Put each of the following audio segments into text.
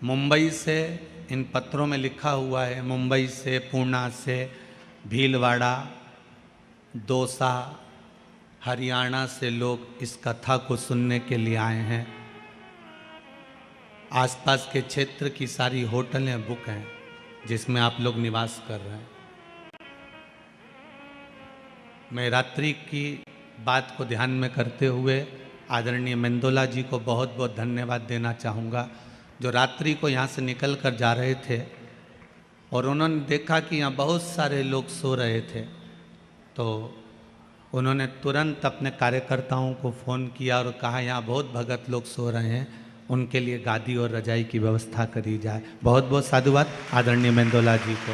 मुंबई से इन पत्रों में लिखा हुआ है, मुंबई से, पूना से, भीलवाड़ा, दौसा, हरियाणा से लोग इस कथा को सुनने के लिए आए हैं। आसपास के क्षेत्र की सारी होटलें बुक हैं जिसमें आप लोग निवास कर रहे हैं। मैं रात्रि की बात को ध्यान में करते हुए आदरणीय मेंदोला जी को बहुत बहुत धन्यवाद देना चाहूँगा, जो रात्रि को यहाँ से निकल कर जा रहे थे और उन्होंने देखा कि यहाँ बहुत सारे लोग सो रहे थे, तो उन्होंने तुरंत अपने कार्यकर्ताओं को फ़ोन किया और कहा यहाँ बहुत भगत लोग सो रहे हैं, उनके लिए गादी और रजाई की व्यवस्था करी जाए। बहुत बहुत साधुवाद आदरणीय मेंदोला जी को,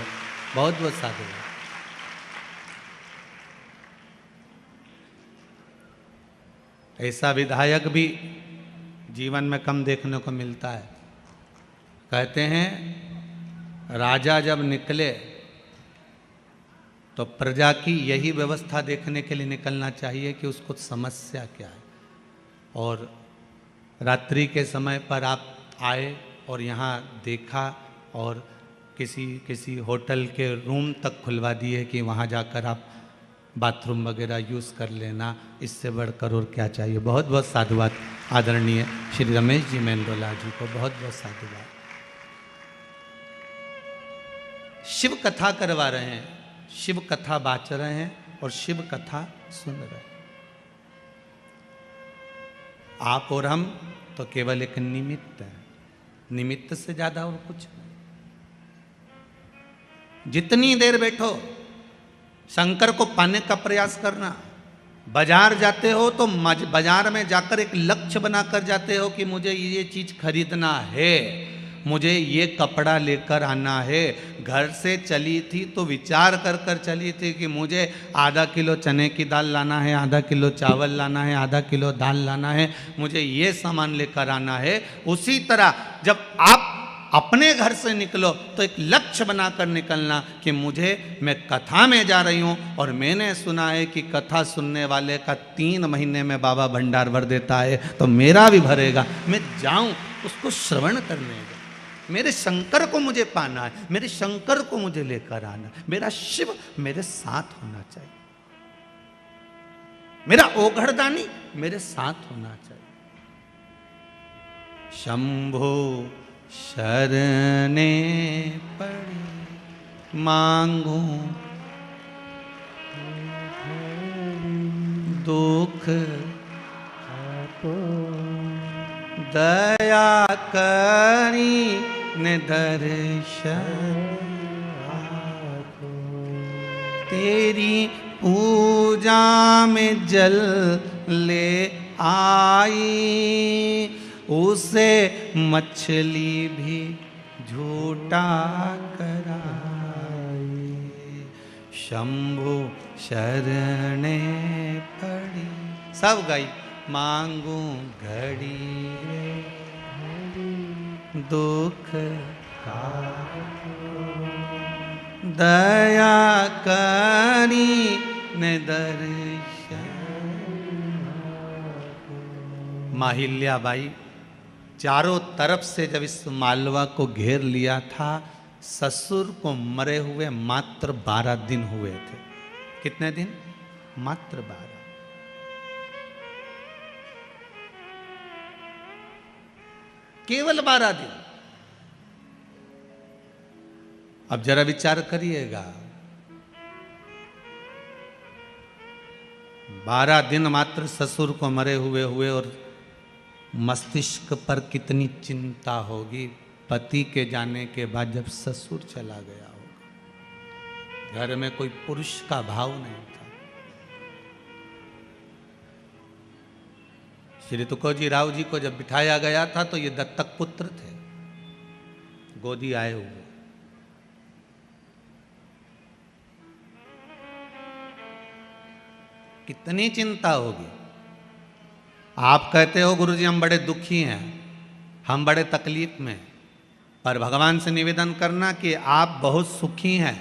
बहुत बहुत साधुवाद। ऐसा विधायक भी जीवन में कम देखने को मिलता है। कहते हैं राजा जब निकले तो प्रजा की यही व्यवस्था देखने के लिए निकलना चाहिए कि उसको समस्या क्या है। और रात्रि के समय पर आप आए और यहाँ देखा और किसी होटल के रूम तक खुलवा दिए कि वहाँ जाकर आप बाथरूम वगैरह यूज़ कर लेना, इससे बढ़कर और क्या चाहिए। बहुत बहुत साधुवाद आदरणीय श्री रमेश जी मेंदोला जी को, बहुत बहुत साधुवाद। शिव कथा करवा रहे हैं, शिव कथा बाच रहे हैं और शिव कथा सुन रहे हैं। आप और हम तो केवल एक निमित्त है, निमित्त से ज्यादा और कुछ नहीं। जितनी देर बैठो शंकर को पाने का प्रयास करना। बाजार जाते हो तो बाजार में जाकर एक लक्ष्य बनाकर जाते हो कि मुझे ये चीज खरीदना है, मुझे ये कपड़ा लेकर आना है। घर से चली थी तो विचार कर कर चली थी कि मुझे आधा किलो चने की दाल लाना है, आधा किलो चावल लाना है, आधा किलो दाल लाना है, मुझे ये सामान लेकर आना है। उसी तरह जब आप अपने घर से निकलो तो एक लक्ष्य बनाकर निकलना कि मैं कथा में जा रही हूँ और मैंने सुना है कि कथा सुनने वाले का 3 महीने में बाबा भंडार भर देता है, तो मेरा भी भरेगा। मैं जाऊं उसको श्रवण करने का, मेरे शंकर को मुझे पाना है, मेरे शंकर को मुझे लेकर आना है, मेरा शिव मेरे साथ होना चाहिए, मेरा ओघड़दानी मेरे साथ होना चाहिए। शंभो शरणे पड़ी मांगू दुख दया करी ने दर्शन तेरी पूजा में जल ले आई, उसे मछली भी झूठा कराई। शंभु शरणे पड़ी, सब गई मांगू घड़ी दुख का दया करी ने दर्शन। माहिल्याबाई चारों तरफ से जब इस मालवा को घेर लिया था, ससुर को मरे हुए मात्र 12 दिन हुए थे। कितने दिन? मात्र 12। केवल 12 दिन। अब जरा विचार करिएगा, 12 दिन मात्र ससुर को मरे हुए और मस्तिष्क पर कितनी चिंता होगी पति के जाने के बाद जब ससुर चला गया होगा। घर में कोई पुरुष का भाव नहीं था। श्री तुकोजी राव जी को जब बिठाया गया था तो ये दत्तक पुत्र थे, गोदी आए हुए। कितनी चिंता होगी। आप कहते हो गुरुजी हम बड़े दुखी हैं, हम बड़े तकलीफ में, पर भगवान से निवेदन करना कि आप बहुत सुखी हैं।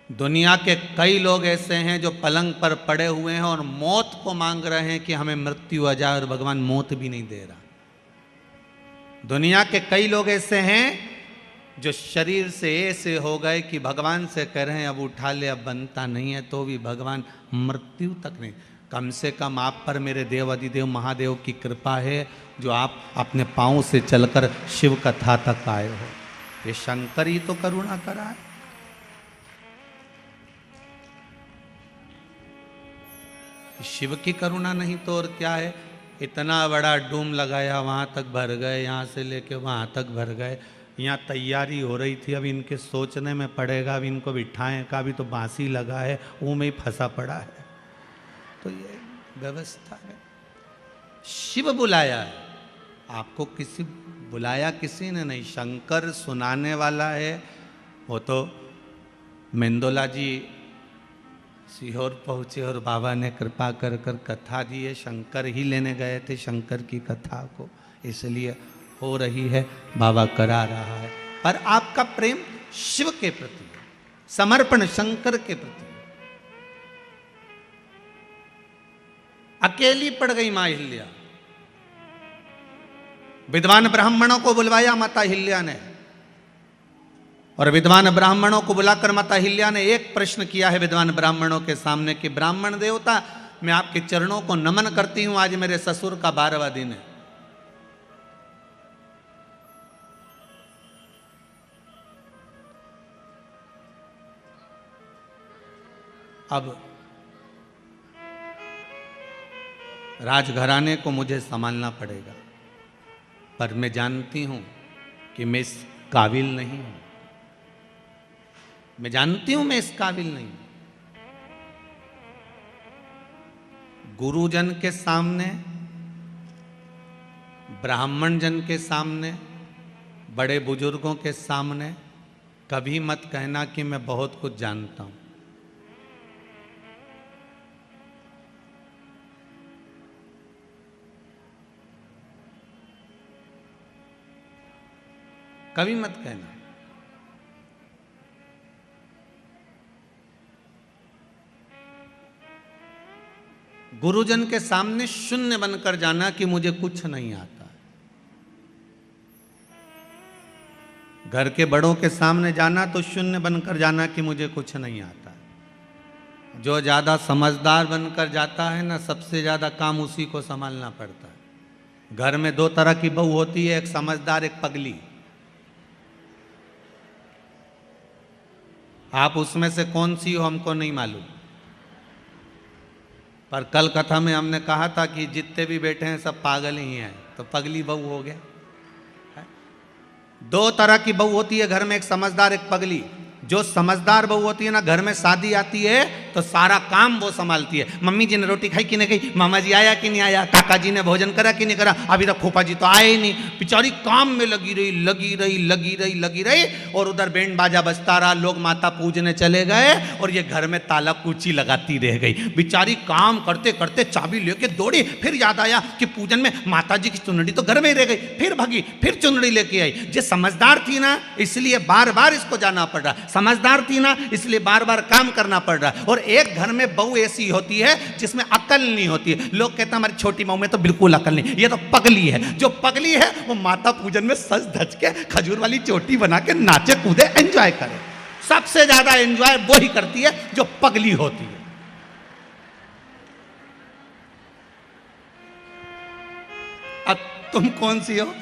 दुनिया के कई लोग ऐसे हैं जो पलंग पर पड़े हुए हैं और मौत को मांग रहे हैं कि हमें मृत्यु आ जाए, और भगवान मौत भी नहीं दे रहा। दुनिया के कई लोग ऐसे हैं जो शरीर से ऐसे हो गए कि भगवान से कह रहे हैं अब उठा ले, अब बनता नहीं है, तो भी भगवान मृत्यु तक नहीं। कम से कम आप पर मेरे देव अधिदेव महादेव की कृपा है जो आप अपने पांव से चलकर शिव कथा तक आए हो। ये शंकर ही तो करुणा करा है। शिव की करुणा नहीं तो और क्या है। इतना बड़ा डूम लगाया, वहां तक भर गए, यहां से लेके वहां तक भर गए। यहाँ तैयारी हो रही थी, अब इनके सोचने में पड़ेगा, अब इनको बिठाएं का भी तो बांसी लगा है, वो में ही फंसा पड़ा है। तो ये व्यवस्था है। शिव बुलाया है आपको, किसी बुलाया किसी ने नहीं। शंकर सुनाने वाला है। वो तो मेंदोला जी सीहोर पहुँचे और बाबा ने कृपा कर कर कथा दी है। शंकर ही लेने गए थे शंकर की कथा को, इसलिए हो रही है, बाबा करा रहा है। पर आपका प्रेम शिव के प्रति है, समर्पण शंकर के प्रति। अकेली पड़ गई मां हिल्या। विद्वान ब्राह्मणों को बुलवाया माता हिल्या ने, और विद्वान ब्राह्मणों को बुलाकर माता हिल्या ने एक प्रश्न किया है विद्वान ब्राह्मणों के सामने कि ब्राह्मण देवता, मैं आपके चरणों को नमन करती हूं, आज मेरे ससुर का 12वां दिन है। अब राजघराने को मुझे संभालना पड़ेगा, पर मैं जानती हूं कि मैं इस काबिल नहीं हूं। मैं जानती हूं मैं इस काबिल नहीं हूं। गुरुजन के सामने, ब्राह्मण जन के सामने, बड़े बुजुर्गों के सामने कभी मत कहना कि मैं बहुत कुछ जानता हूं। कभी मत कहना। गुरुजन के सामने शून्य बनकर जाना कि मुझे कुछ नहीं आता। घर के बड़ों के सामने जाना तो शून्य बनकर जाना कि मुझे कुछ नहीं आता। जो ज्यादा समझदार बनकर जाता है ना, सबसे ज्यादा काम उसी को संभालना पड़ता है। घर में 2 तरह की बहू होती है, एक समझदार, एक पगली। आप उसमें से कौन सी हो हमको नहीं मालूम, पर कल कथा में हमने कहा था कि जितने भी बैठे हैं सब पागल ही हैं, तो पगली बहू हो गया। 2 तरह की बहू होती है घर में, एक समझदार, एक पगली। जो समझदार बहू होती है ना, घर में शादी आती है तो सारा काम वो संभालती है। मम्मी जी ने रोटी खाई कि नहीं खाई, मामा जी आया कि नहीं आया, काका जी ने भोजन करा कि नहीं करा, अभी तक फूफा जी तो आए ही नहीं। बेचारी काम में लगी रही और उधर बैंड बाजा बजता रहा, लोग माता पूजने चले गए और ये घर में ताला कुची लगाती रह गई। बेचारी काम करते करते चाबी लेके दौड़ी, फिर याद आया कि पूजन में माता जी की चुनरी तो घर में ही रह गई, फिर भागी, फिर चुनरी लेके आई। ये समझदार थी ना, इसलिए बार बार इसको जाना पड़ रहा। समझदार थी ना, इसलिए बार बार काम करना पड़ रहा। और एक घर में बहू ऐसी होती है जिसमें अकल नहीं होती है। लोग कहते हैं हमारी छोटी बहू में तो बिल्कुल अकल नहीं, ये तो पगली है। जो पगली है वो माता पूजन में सज धज के खजूर वाली चोटी बना के नाचे कूदे, एंजॉय करे। सबसे ज्यादा एंजॉय वो ही करती है जो पगली होती है। अब तुम कौन सी हो?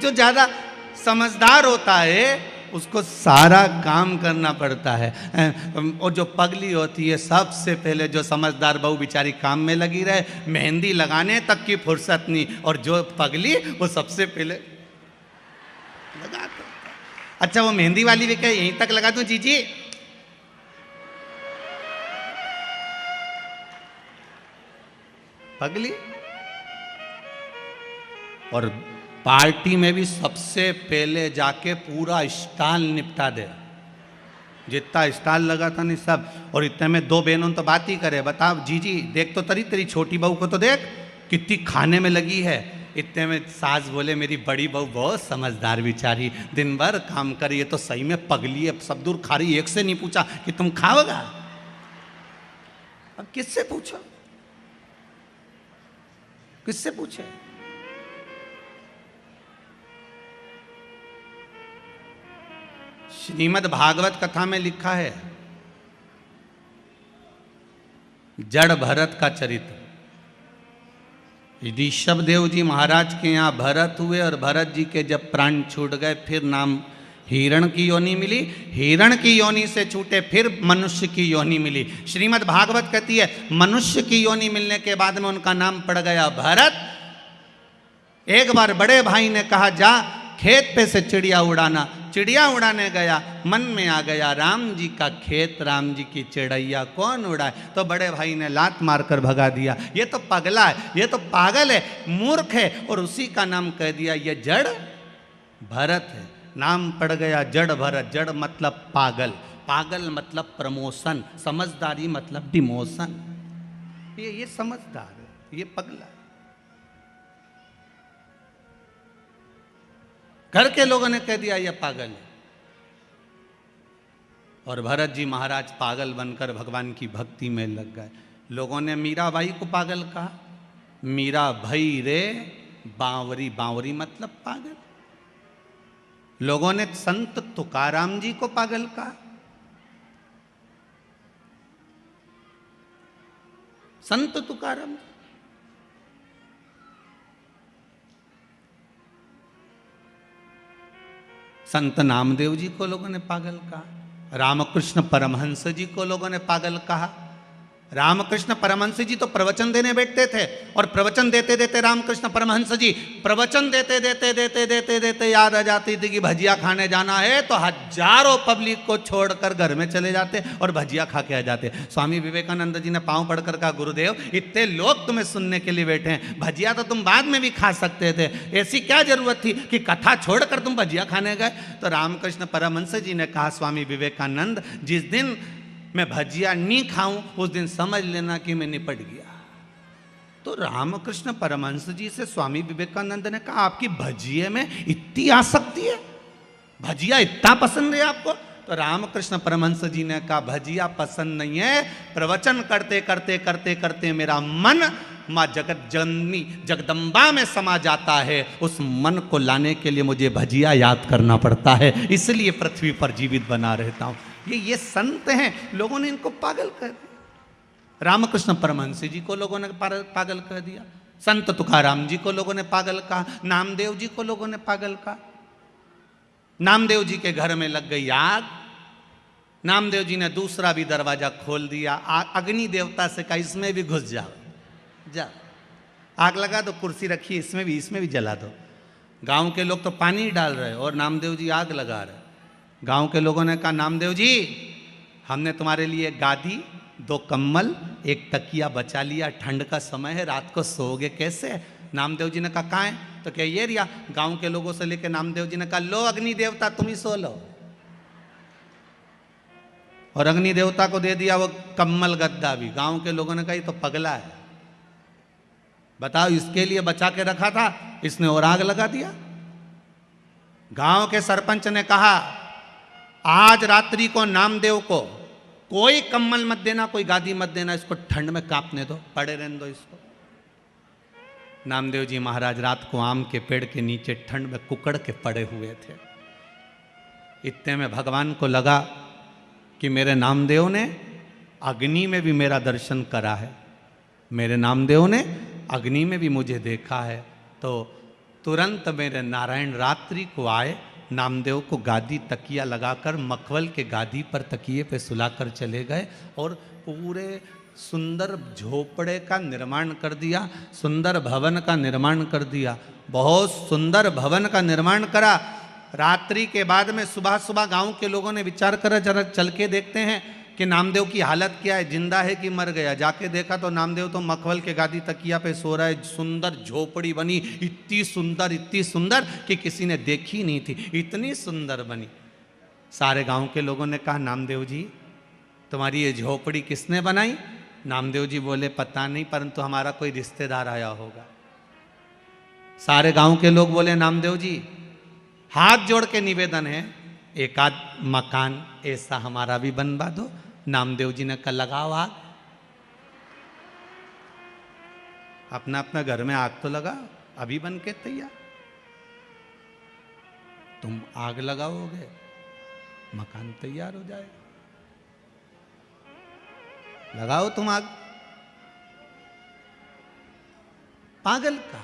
जो ज्यादा समझदार होता है उसको सारा काम करना पड़ता है, और जो पगली होती है सबसे पहले, जो समझदार बहू बेचारी काम में लगी रहे, मेहंदी लगाने तक की फुर्सत नहीं, और जो पगली वो सबसे पहले लगा। अच्छा वो मेहंदी वाली भी क्या यहीं तक लगा दूं जीजी? पगली। और पार्टी में भी सबसे पहले जाके पूरा स्टॉल निपटा दे, जितना स्टॉल लगा था नहीं सब। और इतने में 2 बहनों तो बात ही करे, बताओ जीजी देख तो तेरी छोटी बहू को तो देख कितनी खाने में लगी है। इतने में सास बोले मेरी बड़ी बहू बहुत समझदार बेचारी, दिन भर काम करी है, तो सही में पगली है, सब दूर खा रही। एक से नहीं पूछा कि तुम खाओगा, अब किससे पूछो? किससे पूछे? श्रीमद् भागवत कथा में लिखा है, जड़ भरत का चरित्र। ऋषभ देव जी महाराज के यहाँ भरत हुए और भरत जी के जब प्राण छूट गए, फिर नाम हिरण की योनि मिली, हिरण की योनि से छूटे फिर मनुष्य की योनि मिली। श्रीमद् भागवत कहती है मनुष्य की योनि मिलने के बाद में उनका नाम पड़ गया भरत। एक बार बड़े भाई ने कहा जा खेत पे से चिड़िया उड़ाना। चिड़िया उड़ाने गया, मन में आ गया राम जी का खेत, राम जी की चिड़ैया कौन उड़ाए। तो बड़े भाई ने लात मारकर भगा दिया, ये तो पगला है, ये तो पागल है, मूर्ख है, और उसी का नाम कह दिया ये जड़ भरत है। नाम पड़ गया जड़ भरत। जड़ मतलब पागल, पागल मतलब प्रमोशन, समझदारी मतलब डिमोशन। ये समझदार है, ये पगला है। घर के लोगों ने कह दिया ये पागल है। और भरत जी महाराज पागल बनकर भगवान की भक्ति में लग गए। लोगों ने मीराबाई को पागल कहा, मीरा भई रे बावरी, बावरी मतलब पागल। लोगों ने संत तुकाराम जी को पागल कहा। संत तुकाराम, संत नामदेव जी को लोगों ने पागल कहा। रामकृष्ण परमहंस जी को लोगों ने पागल कहा। रामकृष्ण परमहंस जी तो प्रवचन देने बैठते थे, और प्रवचन देते देते रामकृष्ण परमहंस जी प्रवचन देते देते देते देते देते याद आ जाती थी कि भजिया खाने जाना है, तो हजारों पब्लिक को छोड़कर घर में चले जाते और भजिया खा के आ जाते। स्वामी विवेकानंद जी ने पांव पड़कर कहा, गुरुदेव इतने लोग तुम्हें सुनने के लिए बैठे हैं, भजिया तो तुम बाद में भी खा सकते थे, ऐसी क्या जरूरत थी कि कथा छोड़कर तुम भजिया खाने गए। तो रामकृष्ण परमहंस जी ने कहा, स्वामी विवेकानंद जिस दिन मैं भजिया नहीं खाऊं उस दिन समझ लेना कि मैं निपट गया। तो रामकृष्ण परमहंस जी से स्वामी विवेकानंद ने कहा, आपकी भजिए में इतनी आसक्ति है, भजिया इतना पसंद है आपको? तो रामकृष्ण परमहंस जी ने कहा, भजिया पसंद नहीं है, प्रवचन करते करते करते करते मेरा मन माँ जगत जननी जगदम्बा में समा जाता है। उस मन को लाने के लिए मुझे भजिया याद करना पड़ता है, इसलिए पृथ्वी पर जीवित बना रहता हूं। ये संत हैं, लोगों ने इनको पागल कर दिया। रामकृष्ण परमहंस जी को लोगों ने पागल कर दिया, संत तुकाराम जी को लोगों ने पागल कहा, नामदेव जी को लोगों ने पागल कहा। नामदेव जी के घर में लग गई आग, नामदेव जी ने दूसरा भी दरवाजा खोल दिया, अग्नि देवता से कहा इसमें भी घुस जाओ, जा आग लगा दो, कुर्सी रखी इसमें भी जला दो। गांव के लोग तो पानी डाल रहे और नामदेव जी आग लगा रहे। गांव के लोगों ने कहा, नामदेव जी हमने तुम्हारे लिए एक गादी, 2 कम्बल, 1 तकिया बचा लिया, ठंड का समय है, रात को सोओगे कैसे? नामदेव जी ने कहा कहाँ है? तो क्या ये रिया? गांव के लोगों से लेकर नामदेव जी ने कहा, लो अग्नि देवता तुम ही सो लो। और अग्नि देवता को दे दिया वो कम्बल गद्दा भी। गांव के लोगों ने कहा ये तो पगला है, बताओ इसके लिए बचा के रखा था, इसने और आग लगा दिया। गांव के सरपंच ने कहा, आज रात्रि को नामदेव को कोई कम्बल मत देना, कोई गादी मत देना, इसको ठंड में कांपने दो, पड़े रहने दो इसको। नामदेव जी महाराज रात को आम के पेड़ के नीचे ठंड में कुकड़ के पड़े हुए थे। इतने में भगवान को लगा कि मेरे नामदेव ने अग्नि में भी मेरा दर्शन करा है, मेरे नामदेव ने अग्नि में भी मुझे देखा है। तो तुरंत मेरे नारायण रात्रि को आए, नामदेव को गादी तकिया लगाकर मखवल के गादी पर तकिए पे सुलाकर चले गए और पूरे सुंदर झोपड़े का निर्माण कर दिया, सुंदर भवन का निर्माण कर दिया, बहुत सुंदर भवन का निर्माण करा। रात्रि के बाद में सुबह सुबह गांव के लोगों ने विचार करा, जरा चल के देखते हैं कि नामदेव की हालत क्या है, जिंदा है कि मर गया। जाके देखा तो नामदेव तो मखवल के गादी तकिया पे सो रहा है। सुंदर झोपड़ी बनी, इतनी सुंदर कि किसी ने देखी नहीं थी, इतनी सुंदर बनी। सारे गांव के लोगों ने कहा, नामदेव जी तुम्हारी ये झोपड़ी किसने बनाई? नामदेव जी बोले, पता नहीं, परंतु हमारा कोई रिश्तेदार आया होगा। सारे गांव के लोग बोले, नामदेव जी हाथ जोड़ के निवेदन है, एक आध मकान ऐसा हमारा भी बनवा दो। नामदेव जी ने कहा, लगाओ आग। अपना अपना घर में आग तो लगा, अभी बन के तैयार। तुम आग लगाओगे, मकान तैयार हो जाएगा। लगाओ तुम आग। पागल का,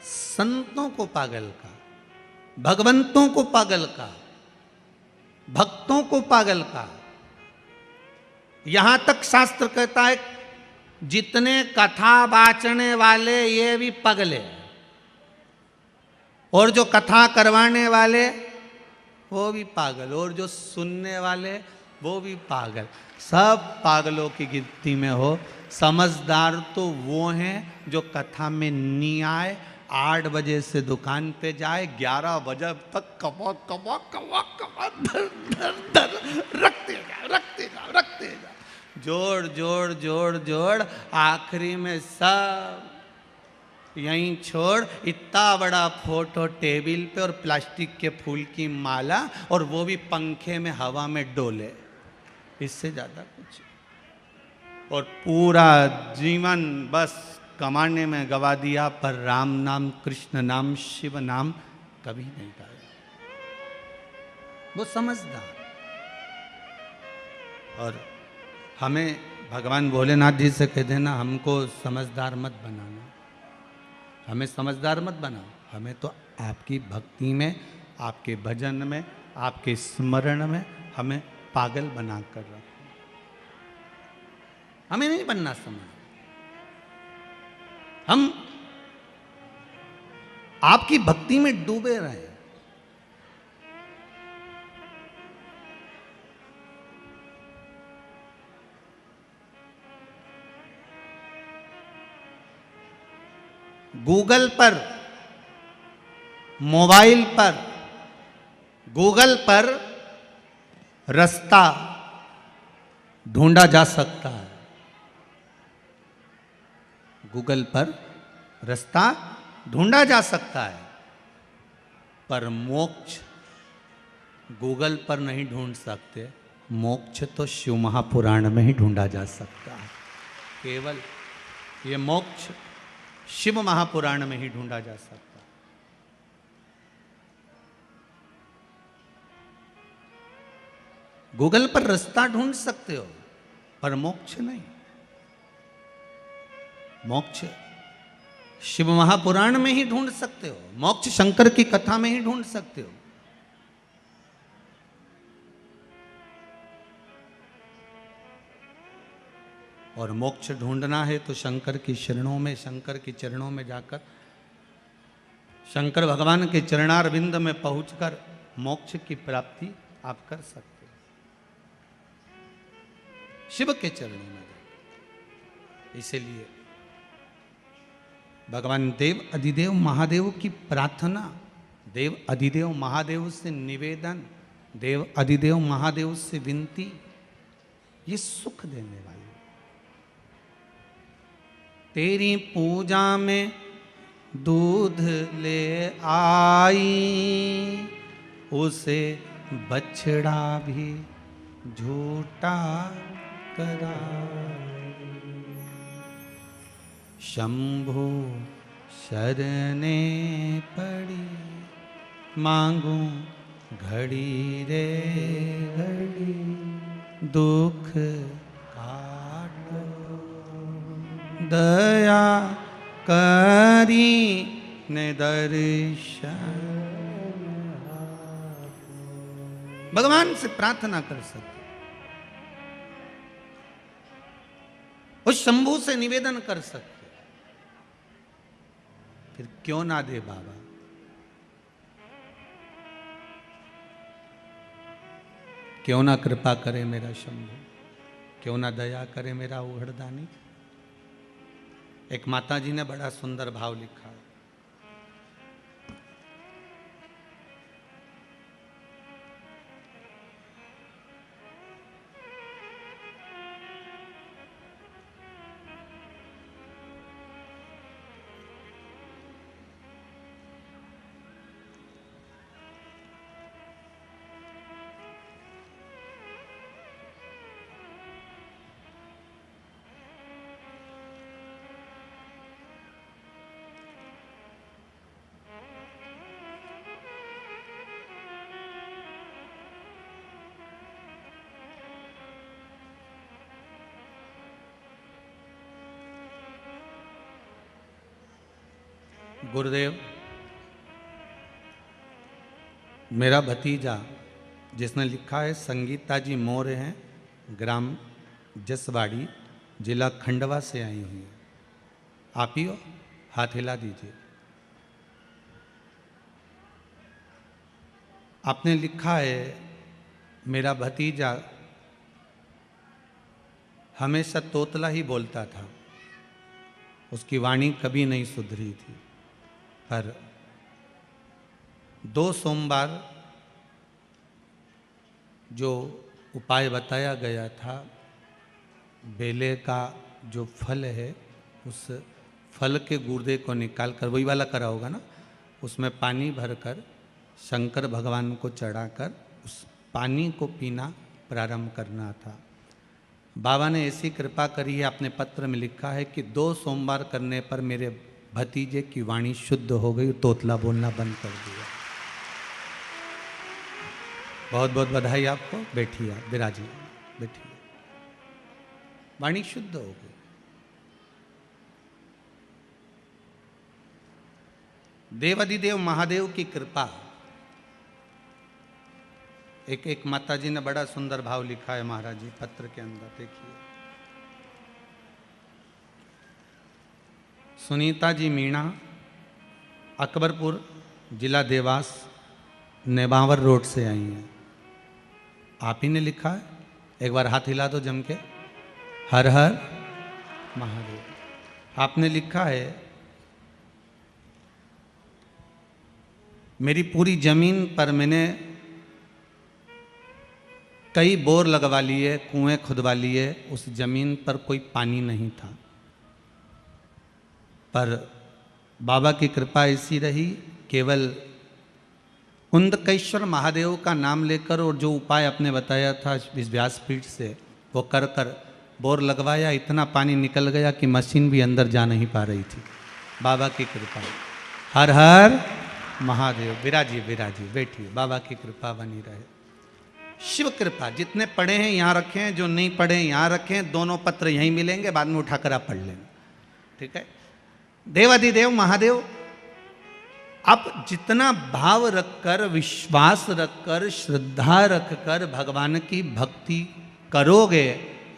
संतों को पागल का, भगवंतों को पागल का, भक्तों को पागल का। यहां तक शास्त्र कहता है जितने कथा बाचने वाले ये भी पगले, और जो कथा करवाने वाले वो भी पागल, और जो सुनने वाले वो भी पागल। सब पागलों की गिनती में हो। समझदार तो वो हैं जो कथा में नहीं आए, 8 बजे से दुकान पे जाए, 11 बजे तक कमा कमा कमा कमा धर धर धर रखते जा, जोड़ जोड़ जोड़ जोड़, आखिरी में सब यहीं छोड़। इतना बड़ा फोटो टेबल पे और प्लास्टिक के फूल की माला, और वो भी पंखे में हवा में डोले, इससे ज्यादा कुछ। और पूरा जीवन बस कमाने में गवा दिया, पर राम नाम, कृष्ण नाम, शिव नाम कभी नहीं गाया। वो समझदार। और हमें भगवान भोलेनाथ जी से कह देना, हमको समझदार मत बनाना, हमें समझदार मत बनाओ, हमें तो आपकी भक्ति में, आपके भजन में, आपके स्मरण में हमें पागल बना कर रखो। हमें नहीं बनना समझ। हम आपकी भक्ति में डूबे रहे। गूगल पर, मोबाइल पर, गूगल पर रास्ता ढूंढा जा सकता है। गूगल पर रास्ता ढूंढा जा सकता है, पर मोक्ष गूगल पर नहीं ढूंढ सकते। मोक्ष तो शिव महापुराण में ही ढूंढा जा सकता है। केवल ये मोक्ष शिव महापुराण में ही ढूंढा जा सकता है। गूगल पर रास्ता ढूंढ सकते हो, पर मोक्ष नहीं। मोक्ष शिव महापुराण में ही ढूंढ सकते हो, मोक्ष शंकर की कथा में ही ढूंढ सकते हो। और मोक्ष ढूंढना है तो शंकर की शरणों में, शंकर के चरणों में जाकर, शंकर भगवान के चरणारविंद में पहुंचकर मोक्ष की प्राप्ति आप कर सकते हो, शिव के चरणों में जाकर। इसीलिए भगवान देव अधिदेव महादेव की प्रार्थना, देव अधिदेव महादेव से निवेदन, देव अधिदेव महादेव से विनती, ये सुख देने वाली। तेरी पूजा में दूध ले आई, उसे बछड़ा भी झूठा कराई। शंभु शरणे पड़ी, मांगू घड़ी रे घड़ी, दुख काटो दया करी ने दर्शन। भगवान से प्रार्थना कर सकते, उस शंभू से निवेदन कर सकते, फिर क्यों ना दे बाबा। क्यों ना कृपा करे मेरा शंभू, क्यों ना दया करे मेरा उघड़दानी। एक माता जी ने बड़ा सुंदर भाव लिखा है। गुरुदेव, मेरा भतीजा जिसने लिखा है संगीता जी मौर्य हैं, ग्राम जसवाड़ी, जिला खंडवा से आई हुई है। आप ही हो? हाथ हिला दीजिए। आपने लिखा है मेरा भतीजा हमेशा तोतला ही बोलता था, उसकी वाणी कभी नहीं सुधरी थी, पर 2 सोमवार जो उपाय बताया गया था, बेले का जो फल है उस फल के गुर्दे को निकाल कर, वही वाला करा होगा ना, उसमें पानी भरकर शंकर भगवान को चढ़ाकर उस पानी को पीना प्रारंभ करना था। बाबा ने ऐसी कृपा करी है, आपने पत्र में लिखा है कि 2 सोमवार करने पर मेरे भतीजे की वाणी शुद्ध हो गई, तोतला बोलना बंद कर दिया। बहुत बहुत बधाई आपको। बैठिए, आप विराजिए, बैठिए। वाणी शुद्ध हो गई। देवाधिदेव महादेव की कृपा। एक माता जी ने बड़ा सुंदर भाव लिखा है महाराज जी पत्र के अंदर, देखिए। सुनीता जी मीणा, अकबरपुर, जिला देवास, नेबावर रोड से आई हैं। आप ही ने लिखा है, एक बार हाथ हिला दो जम के। हर हर महादेव। आपने लिखा है मेरी पूरी जमीन पर मैंने कई बोर लगवा लिए, कुएं खुदवा लिए, उस जमीन पर कोई पानी नहीं था, पर बाबा की कृपा ऐसी रही, केवल कुंदकेश्वर महादेव का नाम लेकर और जो उपाय आपने बताया था इस व्यासपीठ से, वो कर कर बोर लगवाया, इतना पानी निकल गया कि मशीन भी अंदर जा नहीं पा रही थी। बाबा की कृपा। हर हर महादेव। विराजिए, विराजिए, बैठिए। बाबा की कृपा बनी रहे। शिव कृपा। जितने पढ़े हैं यहाँ रखें, जो नहीं पढ़े हैं यहाँ रखें, दोनों पत्र यहीं मिलेंगे, बाद में उठाकर आप पढ़ लेना, ठीक है। देवाधिदेव महादेव, आप जितना भाव रखकर, विश्वास रखकर, श्रद्धा रखकर भगवान की भक्ति करोगे,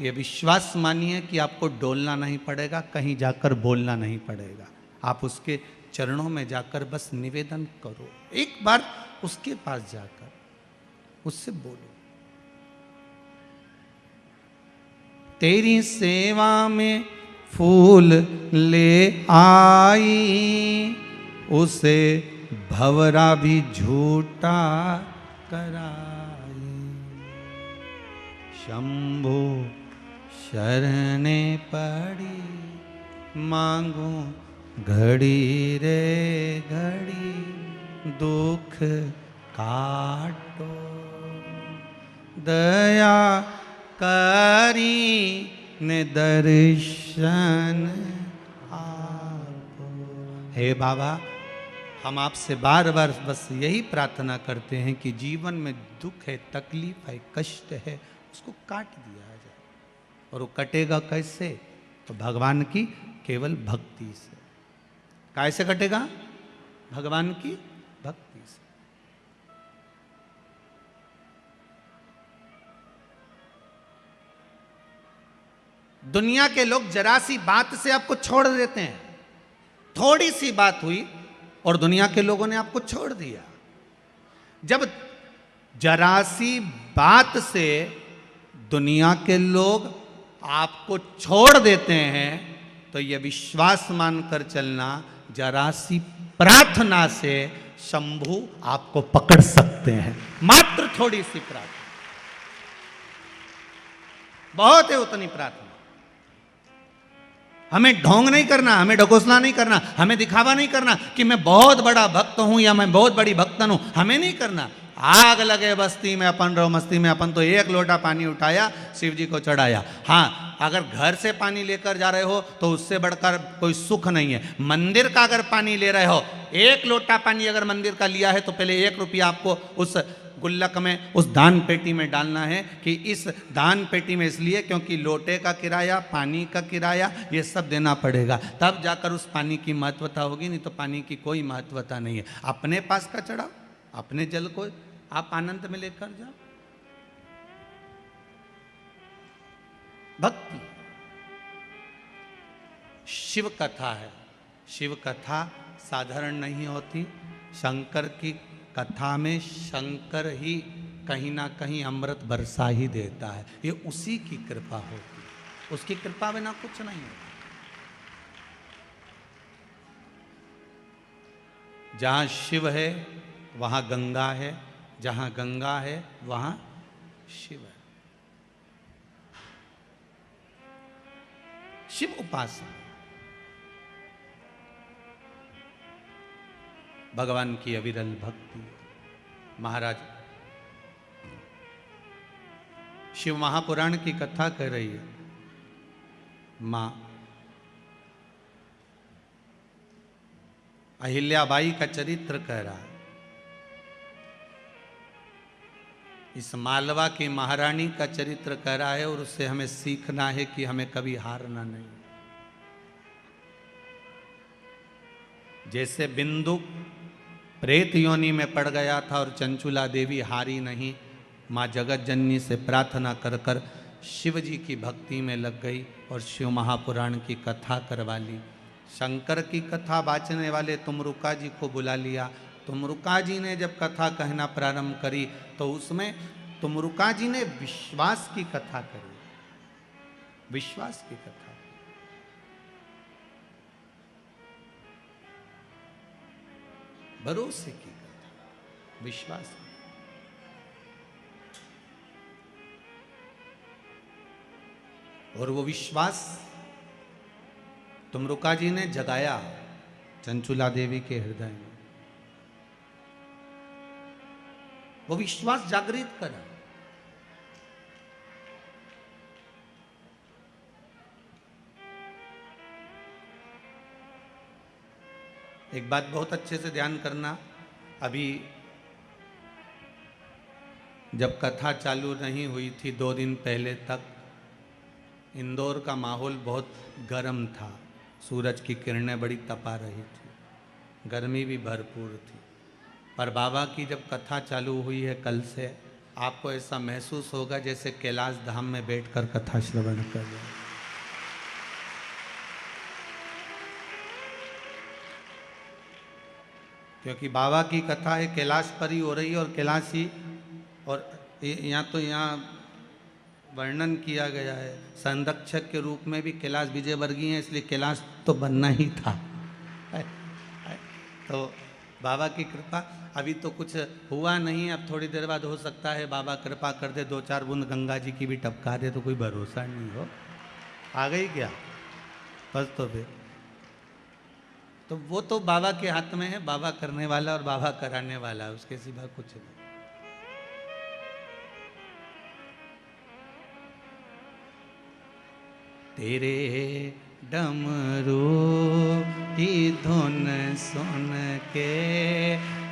ये विश्वास मानिए कि आपको डोलना नहीं पड़ेगा, कहीं जाकर बोलना नहीं पड़ेगा। आप उसके चरणों में जाकर बस निवेदन करो, एक बार उसके पास जाकर उससे बोलो। तेरी सेवा में फूल ले आई, उसे भवरा भी झूठा कराई। शंभु शरणे पड़ी, मांगू घड़ी रे घड़ी, दुख काटो। दया करी ने दर्शन आपो। हे बाबा, हम आपसे बार बार बस यही प्रार्थना करते हैं कि जीवन में दुख है, तकलीफ है, कष्ट है, उसको काट दिया जाए। और वो कटेगा कैसे? तो भगवान की केवल भक्ति से। कैसे कटेगा? भगवान की भक्ति से। दुनिया के लोग जरा सी बात से आपको छोड़ देते हैं। थोड़ी सी बात हुई और दुनिया के लोगों ने आपको छोड़ दिया। जब जरा सी बात से दुनिया के लोग आपको छोड़ देते हैं, तो यह विश्वास मानकर चलना, जरा सी प्रार्थना से शंभु आपको पकड़ सकते हैं। मात्र थोड़ी सी प्रार्थना, बहुत है उतनी प्रार्थना। हमें ढोंग नहीं करना, हमें ढकोसला नहीं करना, हमें दिखावा नहीं करना कि मैं बहुत बड़ा भक्त हूं या मैं बहुत बड़ी भक्तन हूं। हमें नहीं करना। आग लगे बस्ती में अपन रहो मस्ती में, अपन तो 1 लोटा पानी उठाया, शिव जी को चढ़ाया। हाँ, अगर घर से पानी लेकर जा रहे हो तो उससे बढ़कर कोई सुख नहीं है। मंदिर का अगर पानी ले रहे हो, 1 लोटा पानी अगर मंदिर का लिया है तो पहले 1 रुपया आपको उस गुल्लक में उस दान पेटी में डालना है कि इस दान पेटी में इसलिए क्योंकि लोटे का किराया, पानी का किराया, ये सब देना पड़ेगा, तब जाकर उस पानी की महत्वता होगी, नहीं तो पानी की कोई महत्वता नहीं है। अपने पास का चढ़ाओ, अपने जल को आप आनंद में लेकर जाओ। भक्ति शिव कथा है। शिव कथा साधारण नहीं होती। शंकर की कथा में शंकर ही कहीं ना कहीं अमृत बरसा ही देता है। ये उसी की कृपा होती है, उसकी कृपा बिना कुछ नहीं होता। जहां शिव है वहां गंगा है, जहां गंगा है वहां शिव है। शिव उपासना भगवान की अविरल भक्ति। महाराज शिव महापुराण की कथा कर रही है। मां अहिल्याबाई का चरित्र कह रहा है। इस मालवा की महारानी का चरित्र कह रहा है और उससे हमें सीखना है कि हमें कभी हारना नहीं। जैसे बिंदु प्रेत योनि में पड़ गया था और चंचुला देवी हारी नहीं, माँ जगत जननी से प्रार्थना कर कर शिव जी की भक्ति में लग गई और शिव महापुराण की कथा करवा ली। शंकर की कथा बाचने वाले तुमरुका जी को बुला लिया। तुमरुका जी ने जब कथा कहना प्रारंभ करी तो उसमें तुमरुका जी ने विश्वास की कथा करी। विश्वास की कथा, भरोसे की कथा, विश्वास। और वो विश्वास तुमरुका जी ने जगाया चंचुला देवी के हृदय में। वो विश्वास जागृत करा। एक बात बहुत अच्छे से ध्यान करना, अभी जब कथा चालू नहीं हुई थी 2 दिन पहले तक इंदौर का माहौल बहुत गर्म था। सूरज की किरणें बड़ी तपा रही थी, गर्मी भी भरपूर थी। पर बाबा की जब कथा चालू हुई है कल से, आपको ऐसा महसूस होगा जैसे कैलाश धाम में बैठकर कथा श्रवण कर रहे हैं। क्योंकि बाबा की कथा है कैलाश पर ही हो रही है और कैलाशी, और यहाँ तो यहाँ वर्णन किया गया है संरक्षक के रूप में भी कैलाश विजयवर्गीय है, इसलिए कैलाश तो बनना ही था। तो बाबा की कृपा, अभी तो कुछ हुआ नहीं, अब थोड़ी देर बाद हो सकता है बाबा कृपा कर दे 2-4 बूंद गंगा जी की भी टपका दे, तो कोई भरोसा नहीं हो। आ गई क्या बस, तो फिर तो वो तो बाबा के हाथ में है। बाबा करने वाला और बाबा कराने वाला, उसके सिवा कुछ नहीं। तेरे डमरू की धुन सुन के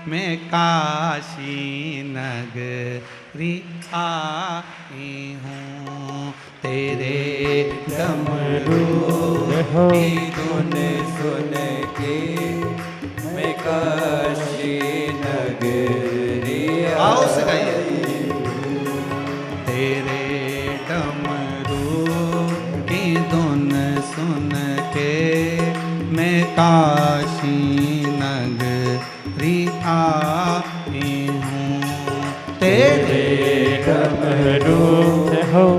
मैं काशी नगरी आई हूँ। तेरे डमरू की धुन सुन के मैं काशी नगरी आई हूँ। तेरे डमरू की धुन सुन के मैं काशी नगरी आई हूँ। तेरे डमरू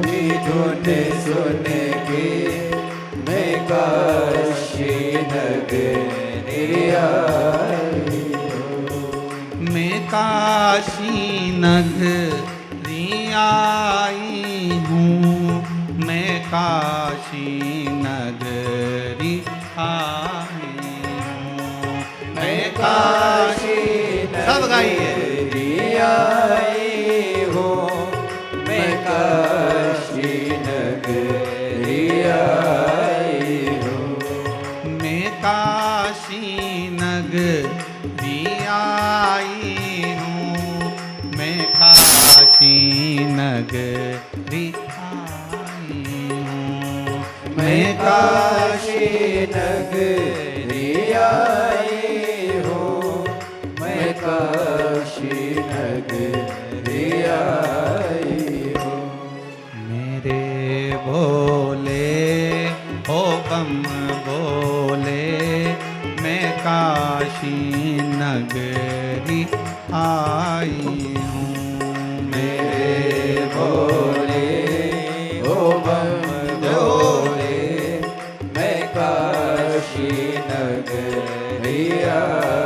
की धुन सुन के मैं काशी नगरी आई हूँ। मैं काशी नगरी आई हूँ। मैं काशी नगरी आई हूँ। मैं काशी सब गाइए आई हूँ। मैं काशी नगरी आई हूँ। मैं काशी नगरी आई हूँ। मैं काशी नगरी आई हूँ, मैं काशी नगरी आई हूँ। मेरे भोले हो बम बोले, मैं काशी नगरी आई हूँ। मेरे भोले ओ बम भोले, मैं काशी नगरी आई